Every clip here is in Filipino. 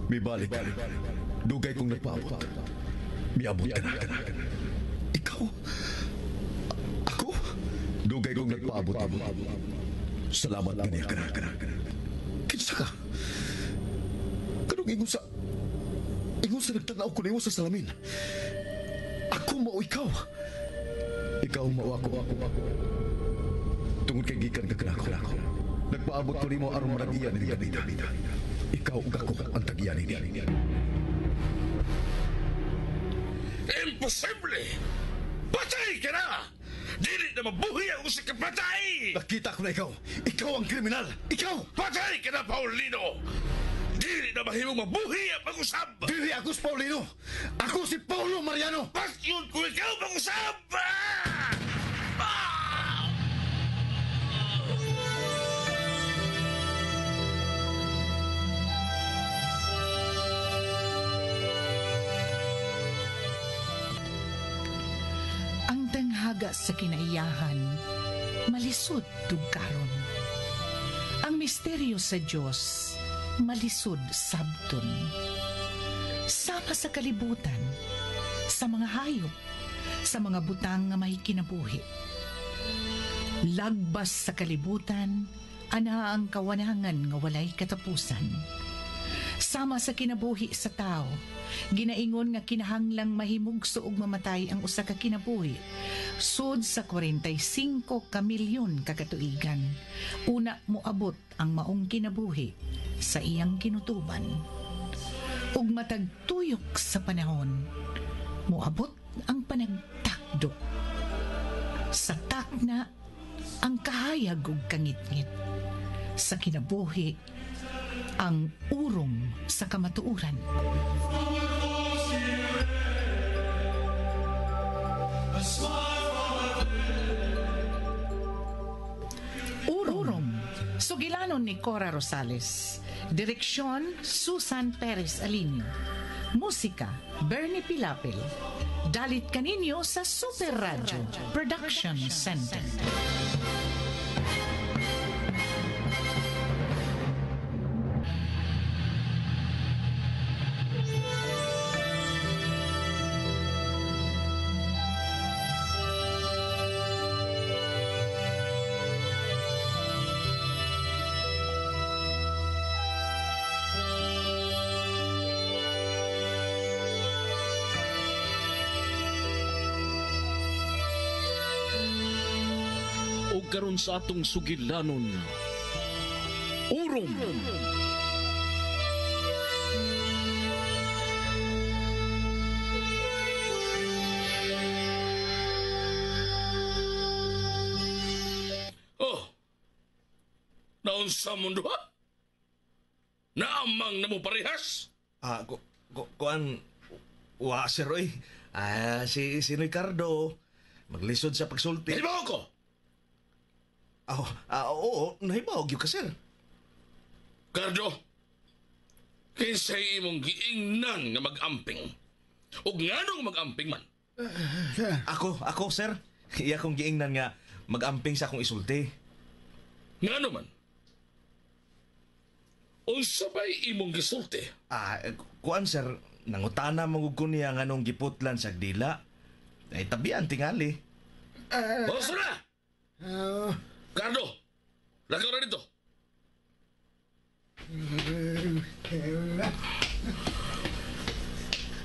May balik. Dugay kong nagpaabot. Miabot ka na. Ikaw? Ako? Dugay kong nagpaabot. Salamat ka niya. Kinsa ka? Kanong ingon sa nagtanaw ko na ingon sa salamin. Ako mao ikaw. Ikaw mao ako. Tungod kay gikan ka kanako. Nagpaabot ko nimo aron maragiyan ni Ganita. Ikaw ug ako ang tagyan ni. Imposible! Patay ka na! Dili na mabuhi ako sa kapatay! Nakita ko na ikaw. Ikaw ang kriminal. Ikaw! Patay ka na, Paulino! Dili na mahimong mabuhi ang pag-usab! Dili ako si Paulino. Ako si Paulo Mariano. Pasyon ko ikaw pag-usab! Ang tanghaga sa kinaiyahan, malisod tugkaron. Ang misteryo sa Diyos, malisod sabton. Sama sa kalibutan, sa mga hayop, sa mga butang nga may kinabuhi. Lagbas sa kalibutan, ana ang kawanangan nga walay katapusan. Sama sa kinabuhi sa tao, ginaingon nga kinahanglang mahimugso og mamatay ang usa ka kinabuhi sud sa 45 ka milyon ka katuigan. Una moabot ang maong kinabuhi sa iyang kinutuban. Ug matag tuyok sa panahon, moabot ang panagtakdok. Sa takna ang kahayag ug kangitngit. Sa kinabuhi ang urong sa kamatuuran. Urong, sugilanon ni Cora Rosales. Direksyon, Susan Perez Alinio. Musika, Bernie Pilapil. Dalit kaninyo sa Super Radio Production Center. O karon sa atong sugilanon, urong. Oh! Naunsa mundo ha? Naamang na mo parehas? Kuan, sir, oy. Si Ricardo, maglisod sa pagsulti. Nahibaw ko! Oo, nahibaw gyud ka, sir. Cardo, kinsay imong giingnan nga mag-amping? Ug nganong mag-amping man? Ako, sir. Iya kong giingnan nga mag-amping sa akong isulti. Ngano man? Unsa bay imong gisulti? Kuan, sir, nangutana mangug ko niya nganong giputlan sa dila. Ay tabian tingali. Basta na! Cardo, lakaw na dito.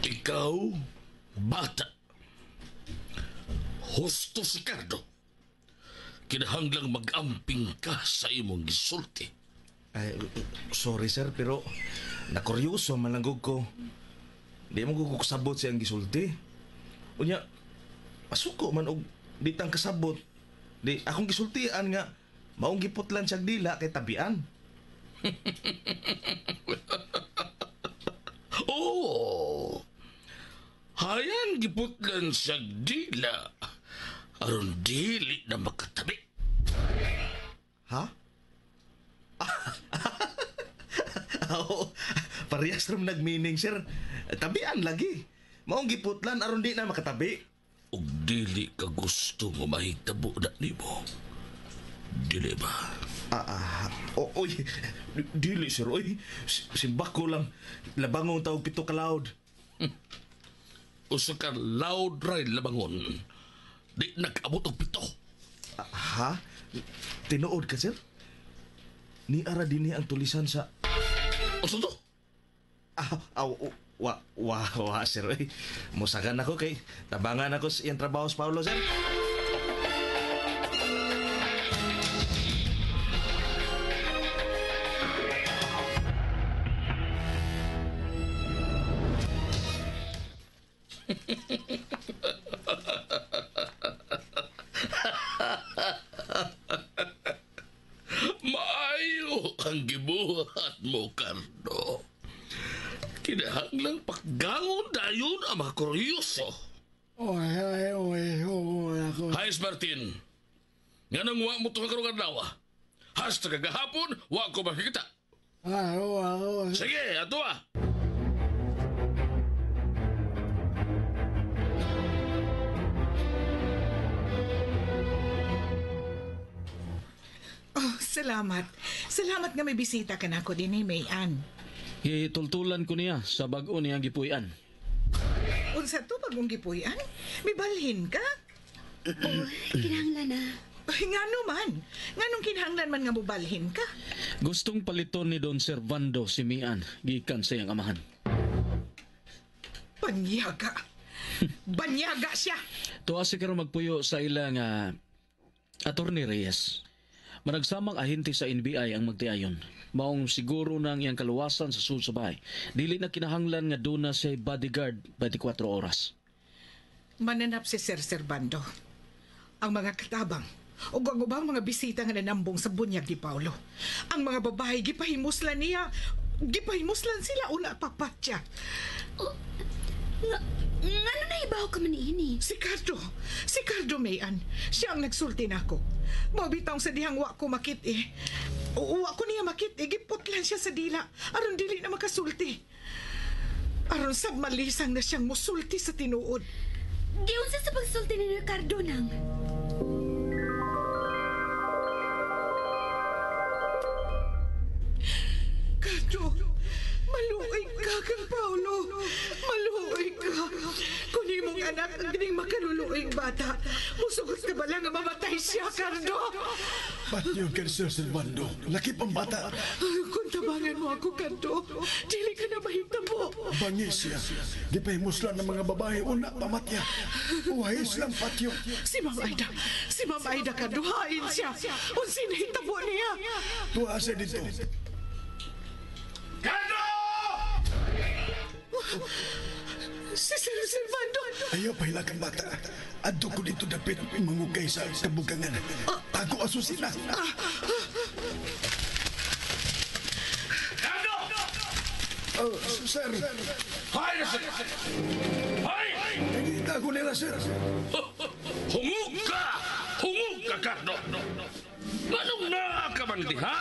Ikaw, bata. Husto si Cardo. Kinahanglang mag-amping ka sa imong gisulti. Sorry, sir, pero nakuryoso malanggog ko. Di mo ko kasabot siyang gisulti. Unya, pasuko man og ditang kasabot. Di akong gisultian nga maong giputlan siyang dila kay tabian. Oh! Hayan giputlan siyang dila aron dili na makatabi. Ha? Oo, parehas ram nagmeaning, sir. Tabian lagi. Maong giputlan aron di na makatabi. Ug dili ka gusto nga mahitabo na nimo. Dili ba? Oy, dili sir, oy. Simbak ko lang. Labangong tawag pito ka loud. Usa ka loud ride labangon. Di nag-abot og pito. Ha? Tinuod ka, sir? Ni ara dinhi ang tulisan sa... Usa to? Wa, sir. Oy. Musagan ako kay tabangan ako sa iyang trabaho sa Paulo, sir. Maayo ang gibuhat mo, Cardo. Kinahanglang paggangon dayon ang mga kuryoso. Oy, ako. Hayes Martin, nga nang wa mo ito karong adlaw. Hasta kagahapon, wa ko makikita. Ako. Sige, ato ah. Oh, salamat. Salamat nga may bisita ka na ako din ni Mayan. Hitultulan ko niya sa bag-o niyang gipuy-an. Unsa to bagong gipuy-an? May balhin ka? Kinahanglan na. Ay, nga naman. Nga nung kinahanglan man nga mubalhin ka. Gustong paliton ni Don Servando si Mian gikan sa iyang amahan. Banyaga. Banyaga siya. Tuwa si karon magpuyo sa ilang Attorney Reyes. Managsamang ahente sa NBI ang magtiayon. Maong siguro nang iyang kaluwasan sa sulod sa bahay. Dili na kinahanglan nga duna say bodyguard 24 oras. Mananap si Sir Servando. Ang mga katabang o ang ubang mga bisita nga nanambong sa bunyag ni Paulo. Ang mga babae, gipahimuslan niya. Gipahimuslan sila una papatya. Nga na ibaw ka man ini. Si Cardo Mayan. Siya ang nagsulti na ako. Mabitaw sa dihang wa ko makit eh. Wa ko niya makit eh. Giputlan siya sa dila. Aron dili na makasulti. Aron sab malisang na siyang musulti sa tinuod. Giunsa sa pagsulti ni Ricardo nang. Cardo, maluoy ka kang Paulo. Maluoy ka. Kunin mong anak ang gining makaluluoyng bata. Musugot ka ba lang nga mamatay siya, Cardo? Ba't yung kay Sir Servando? Laki pang bata. Kung tabangan mo ako, Cardo, dili ka na mahitabo. Bangis siya. Di pa himuslan ng mga babae una pamatya. Uwais lang patyo. Si Ma'am Aida, Cardo, hain siya. Unsin na hitabo niya. Tuwa siya dito. Cardo! Si Sir Servando. Ayaw pa hilagang bata. Adto ko dito dapit mangugay sa kabugangan. Tago asusina. Cardo! Sir, Hay na sir! Hay! nagitago nila, sir. Hungog ka! Hungog ka, Cardo! Anong nakakaman diha?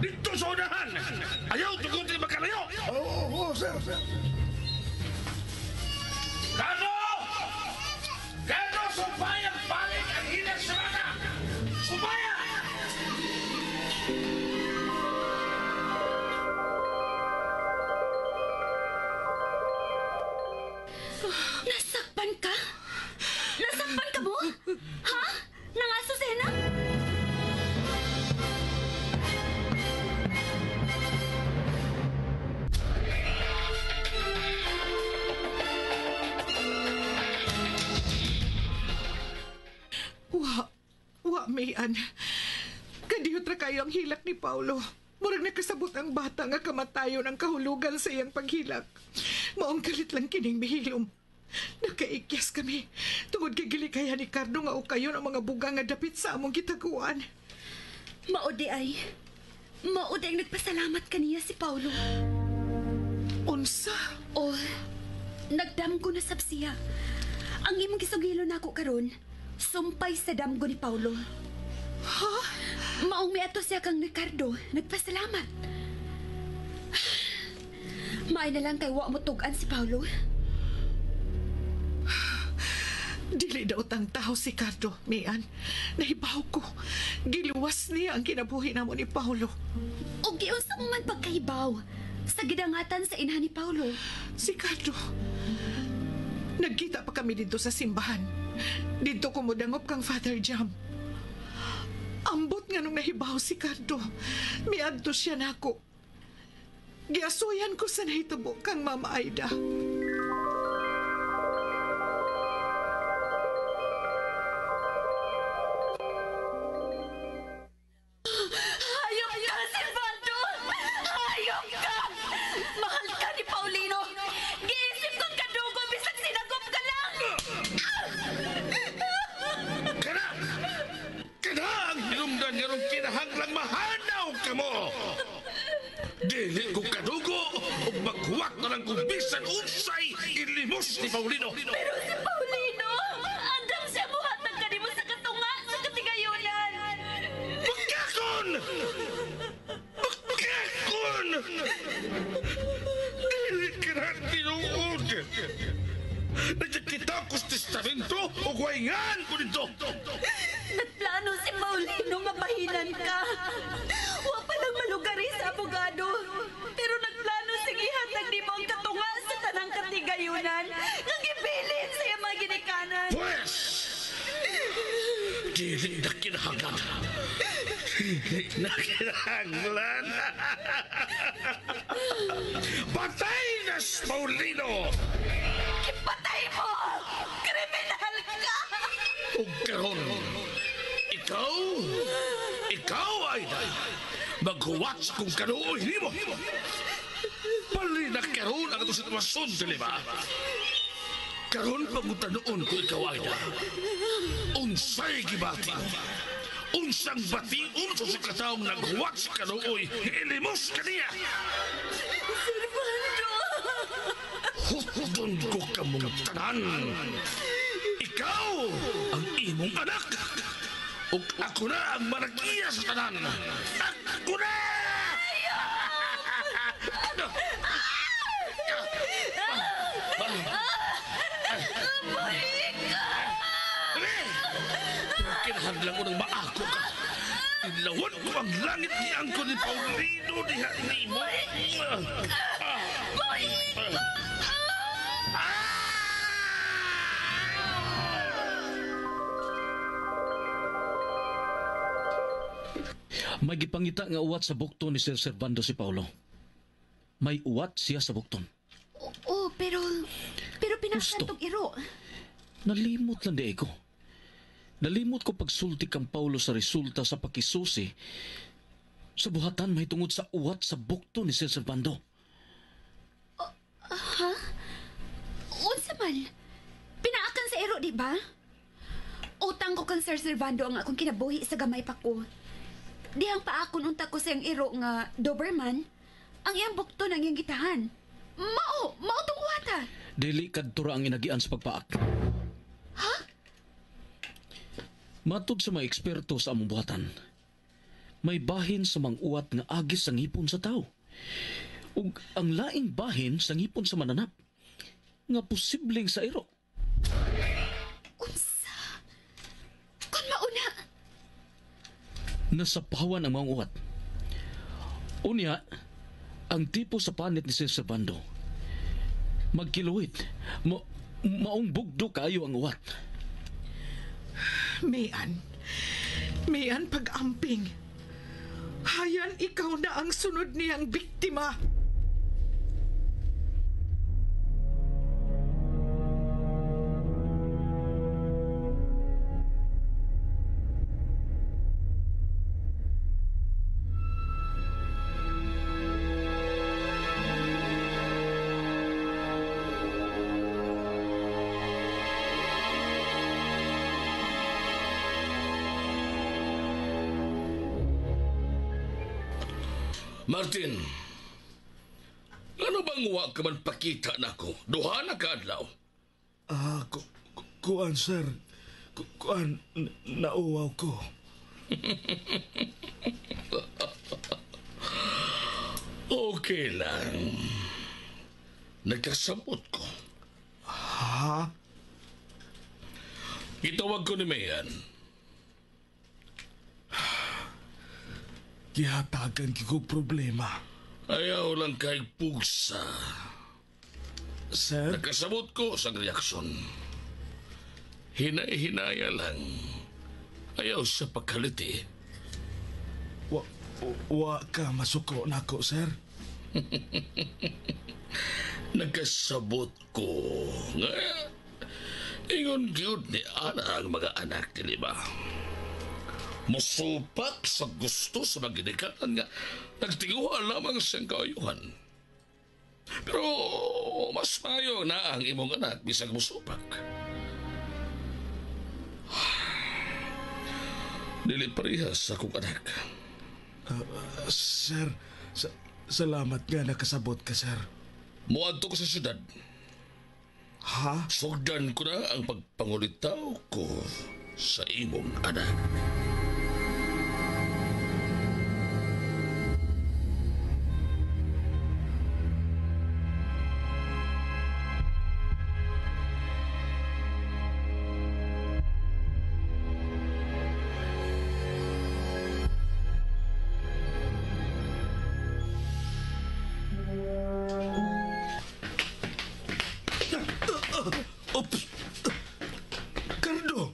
Dito sa unahan! Ayaw tugutin makalayo! Oo, sir. Cardo! Cardo, sumpayang balik ang hilang sa mata! Sumpaya! Nasakpan ka? Nasakpan ka mo? Ha? Nang Azucena? Wa, Mayan. Kadiyot ra kayo ang hilak ni Paulo. Murag nakasabot ang bata nga kamatayon ang kahulugan sa iyang paghilak. Maong kalit lang kining mihilom. Nakaikyas kami. Tungod kay gilikaya ni Cardo nga o kayo ang mga buga nga dapit sa among gitaguan. Maudi ay nagpasalamat kaniya si Paulo. Unsa? O, nagdamgo na sab siya. Ang imong gisugilo na ako karon, sumpay sa damgo ni Paulo. Ha? Maong miato siya kang Ricardo, nagpasalamat. Maay na lang kay wa mo tugan si Paulo. Dili daw tang tao si Cardo, Mian. Nahibaw ko. Giluwas niya ang kinabuhi namo ni Paulo. O giunsa mo man pagkahibaw sa gidangatan sa inha ni Paulo. Si Cardo. Nagkita pa kami dito sa simbahan. Dito ko mudangop kang Father Jam. Ambot nga nung nahibaw si Cardo. Miadto siya nako. Giasuyan ko sa nahitabo kang Mama Aida. Hayop ka, Silvando! Hayop ka! Mahal ka ni Paulino! Giisip kong kadugo bisag sinagop ka lang! Kana! Kana ang hinungdan nga ron kinahanglang mahanaw ka mo! Dili ko kadugo o maghuwak na lang kung bisan unsay ilimos ni Paulino! Pero si Paulino! Andam siya buhatag ka mo sa katunga sa katigayunan! Magkakon! Magkakon! Dili ka na tinuod! Nagkakita ko sa testamento o huwaingan ko nito! Nagplano si Paulino nga bahinan ka. Wa pa lang malugari sa abogado. Pero nagplano sige hatag di mo ang katunga sa tanang katigayunan. Nga gibilin sa iyang mga ginikanan. Pues! Dili na kinahanglan. Dili na kinahanglan. Patay na si Paulino! Ipatay mo! Kriminal ka! O karon, ikaw ay maghuwat sa kung kanuoy nimo. Bali na karon ang ito sitwasyon, dili ba? Karon pagutanoon ko ikaw ay unsay gibati. Unsang bation sa kataong naghuwat sa kanuoy, ilimos ka niya. Servando! Hutdon ko ka mong tanan. Ikaw ang imong anak. Ug ako na ang managiya sa tanan. Ako na! Pero kinahanglan ko ng maako ka. Ilawan ko ang langit ni Angko ni Paulino diha nimo. May gipangita nga uwat sa bukton ni Sir Servando si Paulo. May uwat siya sa bukton. Oo, pero Gusto. pinakantog iro. Nalimot lang di ko. Nalimot ko pagsulti kang Paulo sa resulta sa pakisusi sa buhatan may tungod sa uwat sa bukton ni Sir Servando. Unsa man? Pinaakan sa iro, di ba? Utang ko kang Sir Servando ang akong kinabuhi sa gamay pa ko. Dihang paakon unta ko sa iyang iro nga Doberman, ang iyang bukto ng iyang gitahan. Mao tong uwata. Dili kadtura ang inagian sa pagpaak. Ha? Matod sa mga eksperto sa among buhatan, may bahin sa mga uwat nga agis sa ngipon sa tao. Ug ang laing bahin sa ngipon sa mananap nga posibleng sa iro. Unsa? Kun mauna. Nasapawan ang mga uwat. Unya, ang tipo sa panit ni Sir Servando, magkiluwit, maong bugdo kaayo ang uwat. Mian pag-amping. Hayan ikaw na ang sunod niyang biktima. Martin, ano bang uwa ka man pakita na ko? Duha na kaadlaw. Kuan, sir. Kuan, nauwaw ko. Okay lang. Nagkasabot ko. Ha? Gitawag ko ni Mayan. Gihatagan ko problema. Ayaw lang kay pugsa. Sir, Nakasabot ko sa reaksyon. Hinay-hinaya lang. Ayaw siya pagkaliti. wa ka masuko nako, sir. Nagkasabot ko nga ingon gyud ni ana ang mga anak ni ba. Musupak sa gusto sa mga ginikanan nga nagtinguhan lamang siyang kaayuhan. Pero mas mayo na ang imong anak bisag musupak. Dili parehas akong anak. Sir, salamat nga nakasabot ka, sir. Muadto ko sa syudad. Ha? Sugdan ko na ang pagpangulitaw ko sa imong anak. Ops! Cardo!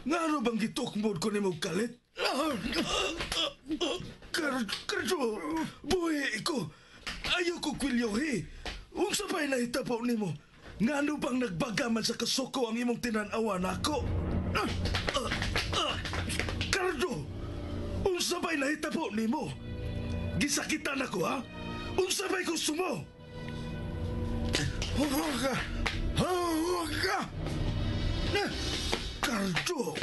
Nga ano bang gitukmod ko ni mong kalit? Cardo! Buhi ko! Ayaw ko kwilyohi! Unsa ba'y nahitapaw ni mo? Nga ano bang nagbagaman sa kasuko ang imong tinanawan ako? Cardo! Unsa ba'y nahitapaw ni mo? Gisakitan ako, ha? Unsa ba'y gusto mo? Huwag ka! Cardo!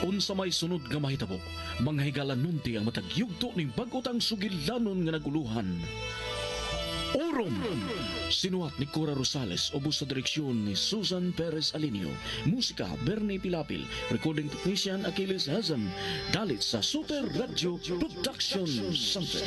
Unsa may sunod nga mahitabo, mga higalan nunti ang matagyugto ning bag-otang sugilanon nga naguluhan. Orom! Sinuwat ni Cora Rosales, ubos sa direksyon ni Susan Perez Alinio. Musika, Bernie Pilapil. Recording technician, Achilles Hazan. Dalit sa Super Radio Production Center.